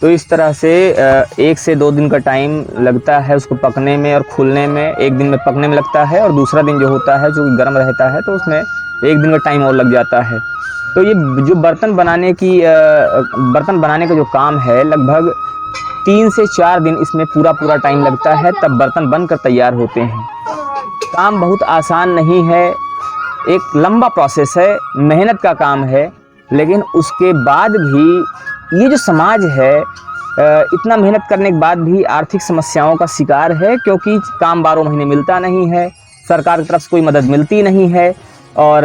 तो इस तरह से 1 से 2 दिन का टाइम लगता है उसको पकने में और खुलने में। 1 दिन में पकने में लगता है और दूसरा दिन जो होता है जो गर्म रहता है तो उसमें 1 दिन का टाइम और लग जाता है। तो ये जो बर्तन बनाने का जो काम है लगभग 3 से 4 दिन इसमें पूरा टाइम लगता है, तब बर्तन बनकर तैयार होते हैं। काम बहुत आसान नहीं है, एक लंबा प्रोसेस है, मेहनत का काम है। लेकिन उसके बाद भी ये जो समाज है इतना मेहनत करने के बाद भी आर्थिक समस्याओं का शिकार है, क्योंकि काम 12 महीने मिलता नहीं है, सरकार की तरफ से कोई मदद मिलती नहीं है। और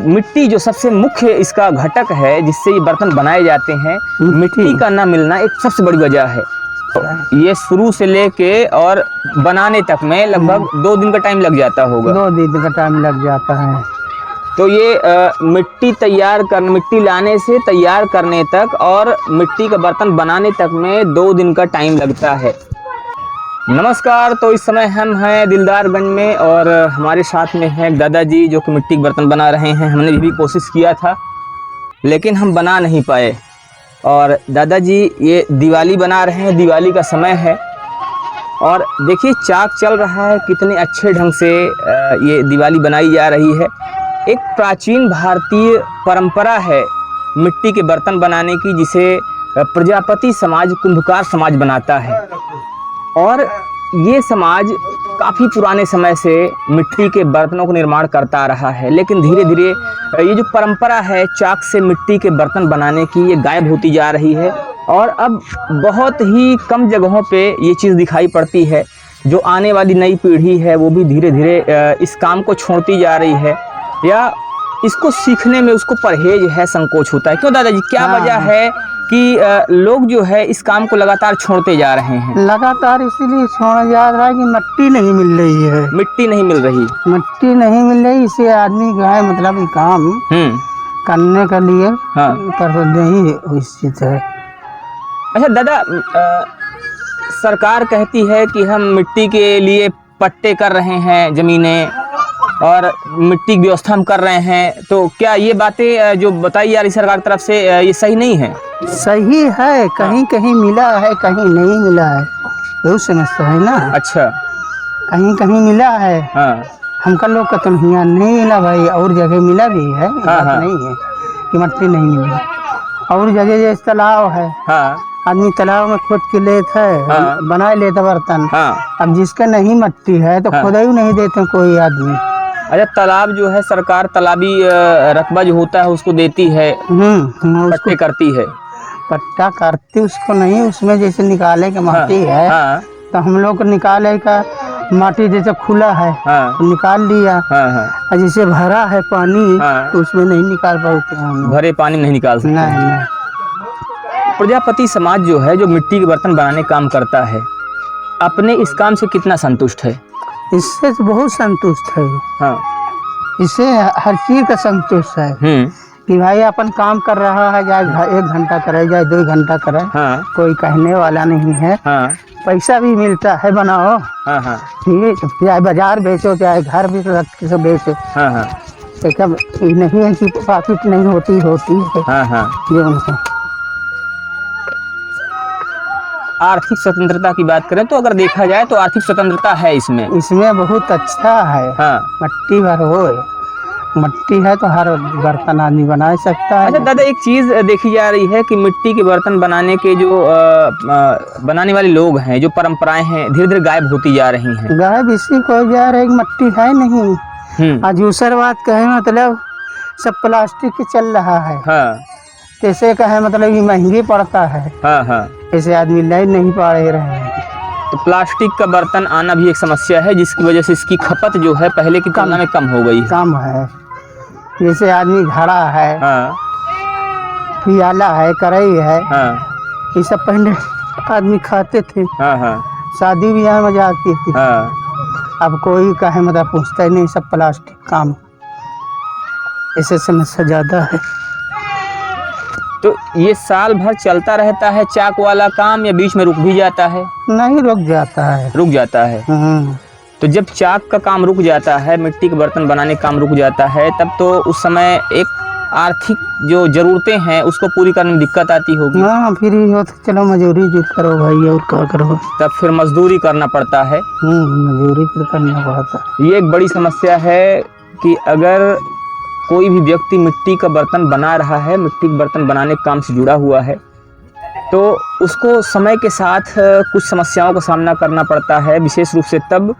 मिट्टी जो सबसे मुख्य इसका घटक है जिससे ये बर्तन बनाए जाते हैं, मिट्टी का ना मिलना एक सबसे बड़ी वजह है। ये शुरू से लेके और बनाने तक में लगभग 2 दिन का टाइम लग जाता होगा। 2 दिन का टाइम लग जाता है। तो ये मिट्टी लाने से तैयार करने तक और मिट्टी का बर्तन बनाने तक में 2 दिन का टाइम लगता है। नमस्कार, तो इस समय हम हैं दिलदारगंज में और हमारे साथ में हैं दादाजी जो कि मिट्टी के बर्तन बना रहे हैं। हमने भी कोशिश किया था लेकिन हम बना नहीं पाए। और दादाजी ये दिवाली बना रहे हैं, दिवाली का समय है और देखिए चाक चल रहा है, कितने अच्छे ढंग से ये दिवाली बनाई जा रही है। एक प्राचीन भारतीय परंपरा है मिट्टी के बर्तन बनाने की, जिसे प्रजापति समाज, कुंभकार समाज बनाता है। और ये समाज काफ़ी पुराने समय से मिट्टी के बर्तनों का निर्माण करता रहा है, लेकिन धीरे धीरे ये जो परंपरा है चाक से मिट्टी के बर्तन बनाने की, ये गायब होती जा रही है। और अब बहुत ही कम जगहों पे ये चीज़ दिखाई पड़ती है। जो आने वाली नई पीढ़ी है वो भी धीरे धीरे इस काम को छोड़ती जा रही है, या इसको सीखने में उसको परहेज है, संकोच होता है। क्यों दादाजी, क्या वजह है कि लोग जो है इस काम को लगातार छोड़ते जा रहे हैं? लगातार इसीलिए छोड़ा जा रहा है कि मिट्टी नहीं मिल रही है। मिट्टी नहीं मिल रही, इसे आदमी जो है मतलब ये काम करने के लिए पर नहीं स्थित है। अच्छा दादा, सरकार कहती है कि हम मिट्टी के लिए पट्टे कर रहे हैं ज़मीनें और मिट्टी की व्यवस्था हम कर रहे हैं, तो क्या ये बातें जो बताई जा रही सरकार की तरफ से ये सही नहीं है? सही है, कहीं कहीं मिला है, कहीं नहीं मिला है, यही समझता है ना। अच्छा, कहीं कहीं मिला है। हमका लोग का तो यहाँ नहीं मिला भाई, और जगह मिला भी है। नहीं है कि मिट्टी नहीं मिली, और जगह जैसे तालाब है, आदमी तालाब में खोद के लेता है, बना लेता बर्तन। अब जिसका नहीं मिट्टी है तो खुदा ही नहीं देते कोई आदमी। अच्छा, तालाब जो है सरकार तालाबी रकबा जो होता है उसको देती है, पट्टे करती है। पट्टा करती उसको नहीं, उसमें जैसे निकाले का माटी है तो हम लोग को निकाले का माटी जैसे खुला है तो निकाल लिया। और जैसे भरा है पानी तो उसमें नहीं निकाल पाते हम। भरे पानी में नहीं निकाल सकते। नहीं। प्रजापति समाज जो है जो मिट्टी के बर्तन बनाने काम करता है, अपने इस काम से कितना संतुष्ट है? इससे तो बहुत संतुष्ट है। इससे हर चीज का संतुष्ट है कि भाई अपन काम कर रहा है, चाहे 1 घंटा करे चाहे 2 घंटा करे, कोई कहने वाला नहीं है। पैसा भी मिलता है, बनाओ ठीक है, चाहे बाजार बेचो चाहे घर भी रख के बेचो, सब नहीं है कि प्रॉफिट नहीं होती है। आर्थिक स्वतंत्रता की बात करें तो अगर देखा जाए तो आर्थिक स्वतंत्रता है इसमें बहुत अच्छा है। मिट्टी भर हो, मिट्टी है तो हर बर्तन आदमी बना सकता है। अच्छा दादा, एक चीज देखी जा रही है कि मिट्टी के बर्तन बनाने के जो बनाने वाले लोग हैं, जो परंपराएं हैं, धीरे धीरे गायब होती जा रही हैं। गायब इसी को जा रही, मिट्टी है नहीं। आज दूसरी बात कहे मतलब सब प्लास्टिक के चल रहा है। कैसे कहे मतलब ये महंगी पड़ता है। ऐसे आदमी ले नहीं पा रहे हैं। तो प्लास्टिक का बर्तन आना भी एक समस्या है, जिसकी वजह से इसकी खपत जो है पहले की तुलना में कम हो गई। कम है। जैसे आदमी घड़ा है, पियाला है, कढ़ाई है, ये सब पहले आदमी खाते थे। शादी ब्याह में जाती थी। अब कोई कहे मतलब पूछता ही नहीं, सब प्लास्टिक काम। ऐसे समस्या ज़्यादा है। तो ये साल भर चलता रहता है चाक वाला काम, या बीच में रुक भी जाता है? नहीं, रुक जाता है। तो जब चाक का काम रुक जाता है, मिट्टी के बर्तन बनाने का काम रुक जाता है, तब तो उस समय एक आर्थिक जो जरूरतें हैं उसको पूरी करने में दिक्कत आती होगी। हाँ, फिर ये हो तो चलो मजदूरी जो करो भाई, और क्या करो। तब फिर मजदूरी करना पड़ता है। मजदूरी फिर करना पड़ता। ये एक बड़ी समस्या है कि अगर कोई भी व्यक्ति मिट्टी का बर्तन बना रहा है, मिट्टी के बर्तन बनाने के काम से जुड़ा हुआ है, तो उसको समय के साथ कुछ समस्याओं का सामना करना पड़ता है, विशेष रूप से तब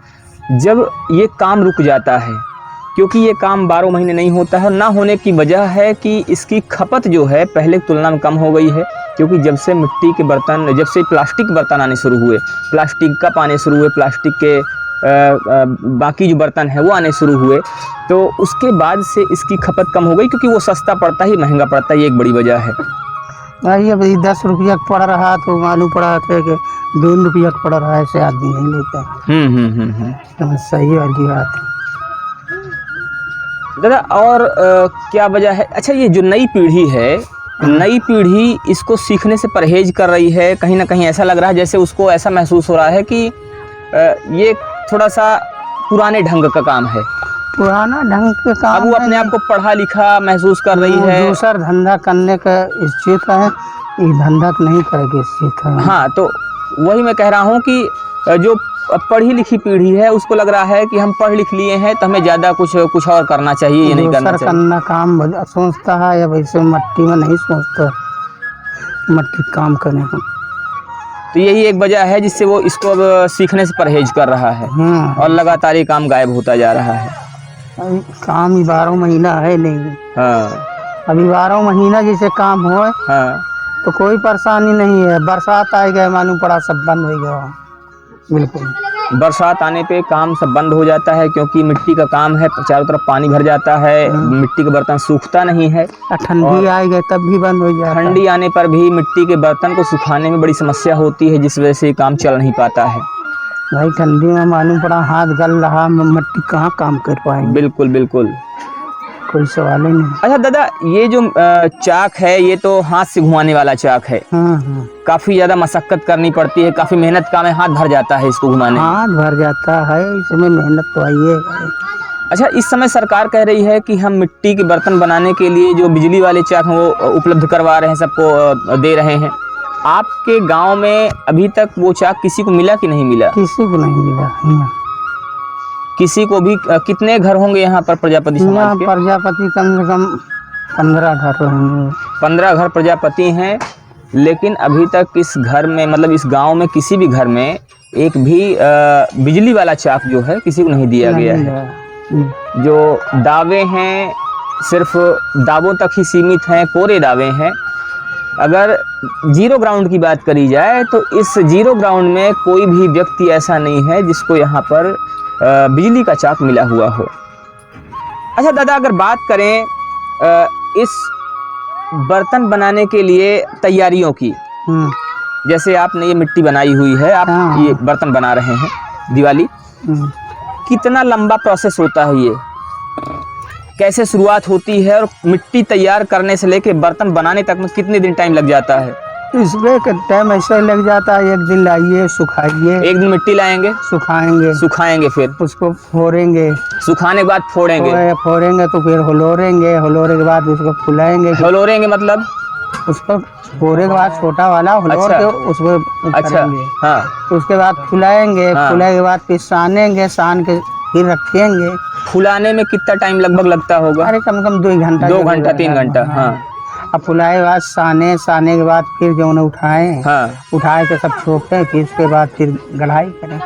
जब ये काम रुक जाता है, क्योंकि ये काम 12 महीने नहीं होता है। ना होने की वजह है कि इसकी खपत जो है पहले की तुलना में कम हो गई है, क्योंकि जब से मिट्टी के बर्तन, जब से प्लास्टिक के बर्तन आने शुरू हुए, प्लास्टिक कप आने शुरू हुए, प्लास्टिक के बाकी जो बर्तन है वो आने शुरू हुए, तो उसके बाद से इसकी खपत कम हो गई, क्योंकि वो सस्ता पड़ता ही महंगा पड़ता है। ये एक बड़ी वजह है। भाई अब 10 रुपया पड़ रहा तो मालूम पड़ा था कि 2 रुपया पड़ रहा है, ऐसे आदमी नहीं लेता। सही वाली बात है दादा। और क्या वजह है? अच्छा, ये जो नई पीढ़ी है, नई पीढ़ी इसको सीखने से परहेज कर रही है। कहीं ना कहीं ऐसा लग रहा है जैसे उसको ऐसा महसूस हो रहा है कि ये थोड़ा सा पुराने ढंग का काम है, पुराना ढंग के काम। अब वो अपने आप को पढ़ा लिखा महसूस कर रही है। दूसरा धंधा करने का इच्छित है, ये धंधा तो नहीं करेगी इच्छित है। हाँ, तो वही मैं कह रहा हूँ कि जो पढ़ी लिखी पीढ़ी है उसको लग रहा है कि हम पढ़ लिख लिए हैं तो हमें ज़्यादा कुछ और करना चाहिए, ये नहीं करना चाहिए। करना काम सोचता है या वैसे मट्टी में नहीं सोचता, मट्टी काम करने का। तो यही एक वजह है जिससे वो इसको अब सीखने से परहेज कर रहा है और लगातार ये काम गायब होता जा रहा है। काम ही 12 महीना है नहीं। हाँ, अभी 12 महीना जैसे काम हो, हाँ, तो कोई परेशानी नहीं है। बरसात आ गया मालूम पड़ा सब बंद हो गया, बिल्कुल। बरसात आने पे काम सब बंद हो जाता है, क्योंकि मिट्टी का काम है, चारों तरफ पानी भर जाता है, मिट्टी का बर्तन सूखता नहीं है। ठंडी आ गई तब भी बंद हो जाता है। ठंडी आने पर भी मिट्टी के बर्तन को सुखाने में बड़ी समस्या होती है, जिस वजह से ये काम चल नहीं पाता है। भाई ठंडी में मालूम पड़ा हाथ गल रहा, मिट्टी कहाँ काम कर पाएंगे। बिल्कुल बिल्कुल, कोई सवाल ही नहीं। अच्छा दादा, ये जो चाक है ये तो हाथ से घुमाने वाला चाक है। काफी ज्यादा मशक्कत करनी पड़ती है, काफी मेहनत काम है, हाथ भर जाता है इसको घुमाने। हाथ भर जाता है, इसमें मेहनत तो आई है। अच्छा, इस समय सरकार कह रही है कि हम मिट्टी के बर्तन बनाने के लिए जो बिजली वाले चाक हैं वो उपलब्ध करवा रहे हैं, सबको दे रहे हैं। आपके गांव में अभी तक वो चाक किसी को मिला कि नहीं मिला? किसी को नहीं मिला। किसी को भी? कितने घर होंगे यहाँ पर प्रजापति समाज के? प्रजापति कम से कम 15 घर होंगे। 15 घर प्रजापति हैं, लेकिन अभी तक इस घर में, मतलब इस गांव में किसी भी घर में एक भी बिजली वाला चाक जो है किसी को नहीं दिया गया है। जो दावे हैं सिर्फ दावों तक ही सीमित हैं, कोरे दावे हैं। अगर जीरो ग्राउंड की बात करी जाए तो इस जीरो ग्राउंड में कोई भी व्यक्ति ऐसा नहीं है जिसको यहाँ पर बिजली का चाक मिला हुआ हो। अच्छा दादा, अगर बात करें इस बर्तन बनाने के लिए तैयारियों की, जैसे आपने ये मिट्टी बनाई हुई है, आप ये बर्तन बना रहे हैं दिवाली, कितना लंबा प्रोसेस होता है ये? कैसे शुरुआत होती है और मिट्टी तैयार करने से लेके बर्तन बनाने तक में कितने दिन टाइम लग जाता है? इसमें टाइम ऐसा लग जाता है, एक दिन लाइए, सुखाइए। एक दिन मिट्टी लाएंगे, सुखाएंगे, फिर उसको फोड़ेंगे, सुखाने के बाद फोड़ेंगे तो फिर होलोरेंगे, होलोरे के बाद उसको फुलाएंगे। होलोरेंगे मतलब उसको फोड़े के बाद छोटा वाला होलोर के उसको करेंगे। हाँ, उसके बाद फुलाएंगे, फुलाए के बाद फिर सानेंगे, सान के फिर रखेंगे। फुलाने में कितना टाइम लगभग लगता होगा? अरे कम से कम 2 घंटा, 2 घंटा 3 घंटा। हाँ, अब फुलाए के बाद साने के बाद फिर जो उन्हें उठाए तो सब छोड़ते हैं, फिर उसके बाद फिर गढ़ाई करें।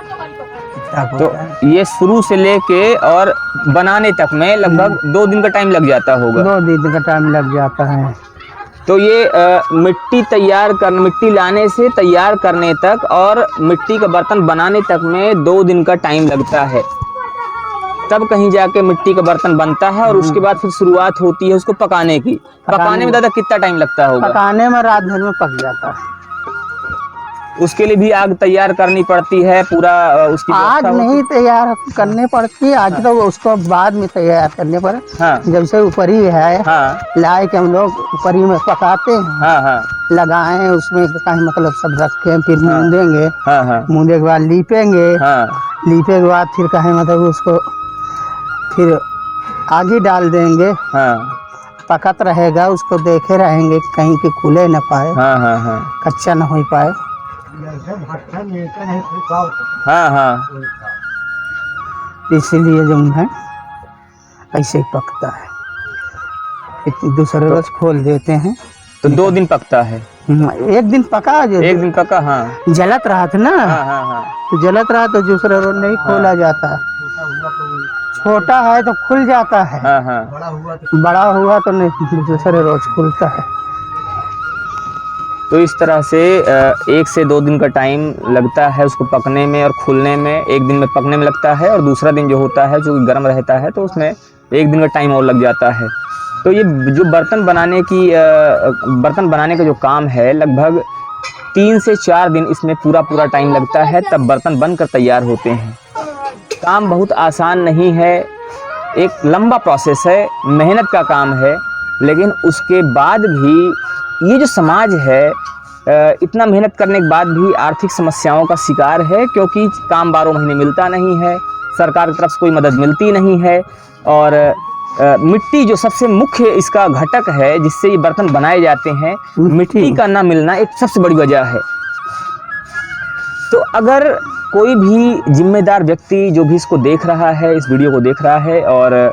तो ये शुरू से लेके और बनाने तक में लगभग 2 दिन का टाइम लग जाता होगा। 2 दिन का टाइम लग जाता है। तो ये मिट्टी लाने से तैयार करने तक और मिट्टी का बर्तन बनाने तक में 2 दिन का टाइम लगता है, तब कहीं जाके मिट्टी का बर्तन बनता है। और उसके बाद फिर शुरुआत होती है उसको पकाने की। पकाने में दादा कितना टाइम लगता होगा? पकाने में रात भर में पक जाता है। उसके लिए भी आग तैयार करनी पड़ती है, पूरा उसकी आग नहीं तैयार करनी पड़ती, आज तो उसको बाद में तैयार करने पर। जब से ऊपरी है, लाए के हम लोग ऊपरी में पकाते हैं, लगाए उसमें मतलब सब रखें, फिर मूंदेंगे, मूंदे के बाद लीपेंगे, लीपे के बाद फिर कहें मतलब उसको फिर आगे डाल देंगे, पकत रहेगा, उसको देखे रहेंगे कहीं के खुले न पाए, हाँ हाँ हाँ कच्चा न हो पाए। हाँ हाँ, इसीलिए जो है ऐसे ही पकता है। दूसरे रोज खोल देते हैं। तो 2 दिन पकता है? एक दिन पका, जो 1 दिन पका, हाँ जलत रहा था ना, हाँ हाँ हाँ तो जलत रहा तो दूसरे रोज नहीं खोला जाता। छोटा है तो खुल जाता है, हाँ हाँ। बड़ा हुआ तो नहीं, दूसरे रोज खुलता है। तो इस तरह से 1 से 2 दिन का टाइम लगता है उसको पकने में और खुलने में। 1 दिन में पकने में लगता है और दूसरा दिन जो होता है जो गर्म रहता है तो उसमें 1 दिन का टाइम और लग जाता है। तो ये जो बर्तन बनाने का जो काम है, लगभग 3 से 4 दिन इसमें पूरा टाइम लगता है, तब बर्तन बनकर तैयार होते हैं। काम बहुत आसान नहीं है, एक लंबा प्रोसेस है, मेहनत का काम है। लेकिन उसके बाद भी ये जो समाज है इतना मेहनत करने के बाद भी आर्थिक समस्याओं का शिकार है, क्योंकि काम 12 महीने मिलता नहीं है, सरकार की तरफ से कोई मदद मिलती नहीं है। और मिट्टी जो सबसे मुख्य इसका घटक है जिससे ये बर्तन बनाए जाते हैं, मिट्टी का ना मिलना एक सबसे बड़ी वजह है। तो अगर कोई भी जिम्मेदार व्यक्ति जो भी इसको देख रहा है, इस वीडियो को देख रहा है, और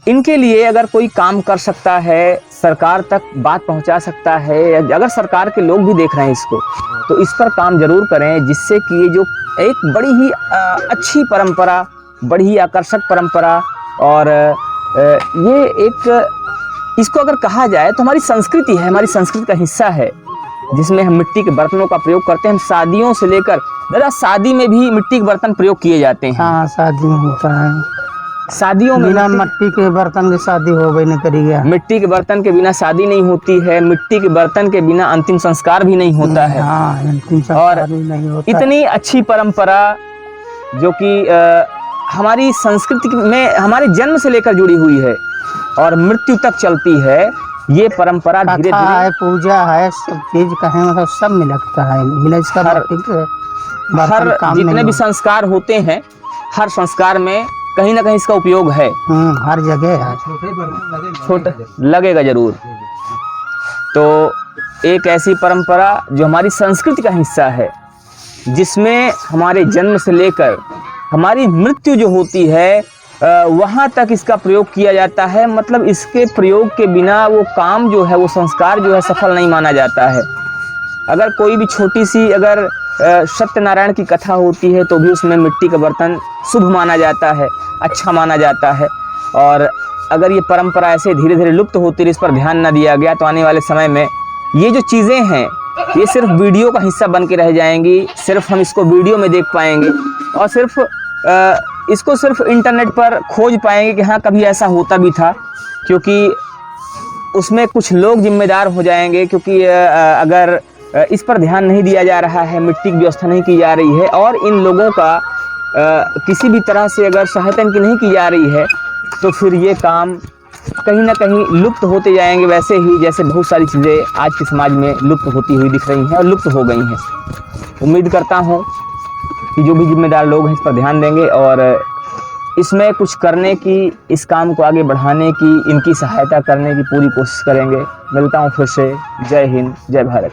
इनके लिए अगर कोई काम कर सकता है, सरकार तक बात पहुंचा सकता है, या अगर सरकार के लोग भी देख रहे हैं इसको, तो इस पर काम जरूर करें, जिससे कि ये जो एक बड़ी ही अच्छी परंपरा, बड़ी ही आकर्षक परंपरा, और ये एक इसको अगर कहा जाए तो हमारी संस्कृति है, हमारी संस्कृति का हिस्सा है, जिसमें हम मिट्टी के बर्तनों का प्रयोग करते हैं। हम शादियों से लेकर, दादा शादी में भी मिट्टी के बर्तन प्रयोग किए जाते हैं। हाँ, शादी में होता है। शादियों में बिना मिट्टी के बर्तन की शादी हो गई नहीं करेगा। मिट्टी के बर्तन के बिना शादी नहीं होती है, मिट्टी के बर्तन के बिना अंतिम संस्कार भी नहीं होता है। हाँ, अंतिम संस्कार भी नहीं होता। इतनी अच्छी परंपरा जो कि हमारी संस्कृति में हमारे जन्म से लेकर जुड़ी हुई है और मृत्यु तक चलती है। ये परंपरा धीरे कथा धीरे है, पूजा है, सब चीज कहें मतलब सब में लगता है। बिना इसका हर जितने भी संस्कार होते हैं, हर संस्कार में कहीं ना कहीं इसका उपयोग है। हर जगह है, छोटा लगेगा जरूर। तो एक ऐसी परंपरा जो हमारी संस्कृति का हिस्सा है, जिसमें हमारे जन्म से लेकर हमारी मृत्यु जो होती है वहाँ तक इसका प्रयोग किया जाता है। मतलब इसके प्रयोग के बिना वो काम जो है, वो संस्कार जो है सफल नहीं माना जाता है। अगर कोई भी छोटी सी अगर सत्यनारायण की कथा होती है तो भी उसमें मिट्टी का बर्तन शुभ माना जाता है, अच्छा माना जाता है। और अगर ये परंपरा ऐसे धीरे धीरे लुप्त होती रही, इस पर ध्यान न दिया गया, तो आने वाले समय में ये जो चीज़ें हैं ये सिर्फ वीडियो का हिस्सा बन के रह जाएंगी। सिर्फ हम इसको वीडियो में देख पाएंगे और सिर्फ इसको सिर्फ इंटरनेट पर खोज पाएंगे कि हाँ कभी ऐसा होता भी था, क्योंकि उसमें कुछ लोग जिम्मेदार हो जाएंगे। क्योंकि अगर इस पर ध्यान नहीं दिया जा रहा है, मिट्टी की व्यवस्था नहीं की जा रही है और इन लोगों का किसी भी तरह से अगर सहायता इनकी नहीं की जा रही है, तो फिर ये काम कहीं ना कहीं लुप्त होते जाएंगे, वैसे ही जैसे बहुत सारी चीज़ें आज के समाज में लुप्त होती हुई दिख रही हैं और लुप्त हो गई हैं। उम्मीद करता हूँ कि जो भी जिम्मेदार लोग हैं इस पर ध्यान देंगे और इसमें कुछ करने की, इस काम को आगे बढ़ाने की, इनकी सहायता करने की पूरी कोशिश करेंगे। मिलता हूँ फिर से। जय हिंद, जय भारत।